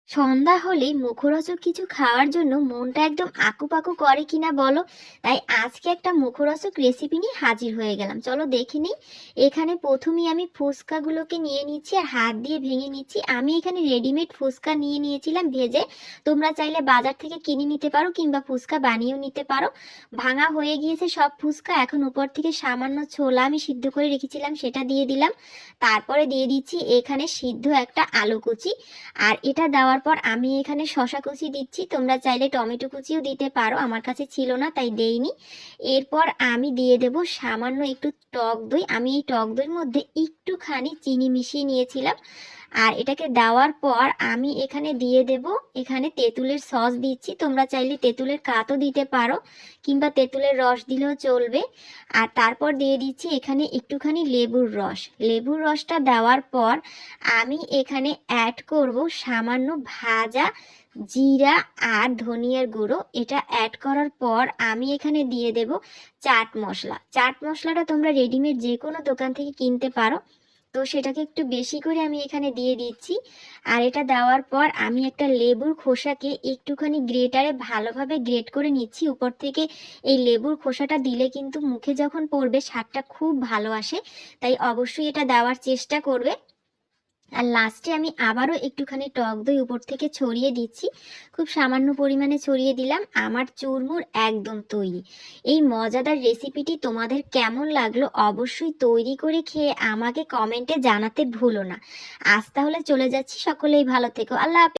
সন্ধ্যা হলেই মুখরোচক কিছু খাওয়ার জন্য মনটা একদম আকুপাকু করে কিনা বলো। তাই আজকে একটা মুখরোচক রেসিপি নিয়ে হাজির হয়ে গেলাম, চলো দেখে নিই। এখানে প্রথমেই আমি ফুচকাগুলোকে নিয়ে নিচ্ছি আর হাত দিয়ে ভেঙে নিচ্ছি। আমি এখানে রেডিমেড ফুচকা নিয়ে নিয়েছিলাম ভেজে। তোমরা চাইলে বাজার থেকে কিনে নিতে পারো কিংবা ফুচকা বানিয়েও নিতে পারো। ভাঙা হয়ে গিয়েছে সব ফুচকা। এখন উপর থেকে সামান্য ছোলা আমি সিদ্ধ করে রেখেছিলাম সেটা দিয়ে দিলাম। তারপরে দিয়ে দিচ্ছি এখানে সিদ্ধ একটা আলু কুচি। আর এটা দেওয়ার পর আমি এখানে শসা কুচি দিচ্ছি, তোমরা চাইলে টমেটো কুচিও দিতে পারো, আমার কাছে ছিল না তাই দেইনি। এরপর আমি দিয়ে দেব সামান্য একটু টক দই। আমি এই টক দইয়ের মধ্যে একটুখানি চিনি মিশিয়ে নিয়েছিলাম। আর এটাকে দেওয়ার পর আমি এখানে দিয়ে দেব, এখানে তেঁতুলের সস দিচ্ছি, তোমরা চাইলে তেঁতুলের কাতও দিতে পারো কিংবা তেঁতুলের রস দিলেও চলবে। আর তারপর দিয়ে দিচ্ছি এখানে একটুখানি লেবুর রস। লেবুর রসটা দেওয়ার পর আমি এখানে অ্যাড করব সামান্য ভাজা জিরা আর ধনিয়ার গুঁড়ো। এটা অ্যাড করার পর আমি এখানে দিয়ে দেব চাট মশলা। চাট মশলাটা তোমরা রেডিমেড যে কোনো দোকান থেকে কিনতে পারো, তো সেটাকে একটু বেশি করে আমি এখানে দিয়ে দিচ্ছি। আর এটা দেওয়ার পর আমি একটা লেবুর খোসাকে একটুখানি গ্রেটারে ভালোভাবে গ্রেট করে নিচ্ছি উপর থেকে। এই লেবুর খোসাটা দিলে কিন্তু মুখে যখন পড়বে স্বাদটা খুব ভালো আসে, তাই অবশ্যই এটা দেওয়ার চেষ্টা করবে। আর লাস্টে আমি আবারও একটুখানি টক দই উপর থেকে ছড়িয়ে দিচ্ছি, খুব সামান্য পরিমাণে ছড়িয়ে দিলাম। আমার চুরমুর একদম তৈরি। এই মজাদার রেসিপিটি তোমাদের কেমন লাগলো অবশ্যই তৈরি করে খেয়ে আমাকে কমেন্টে জানাতে ভুলো না। আজ তাহলে চলে যাচ্ছি, সকলেই ভালো থেকো, আল্লাহ হাফেজ।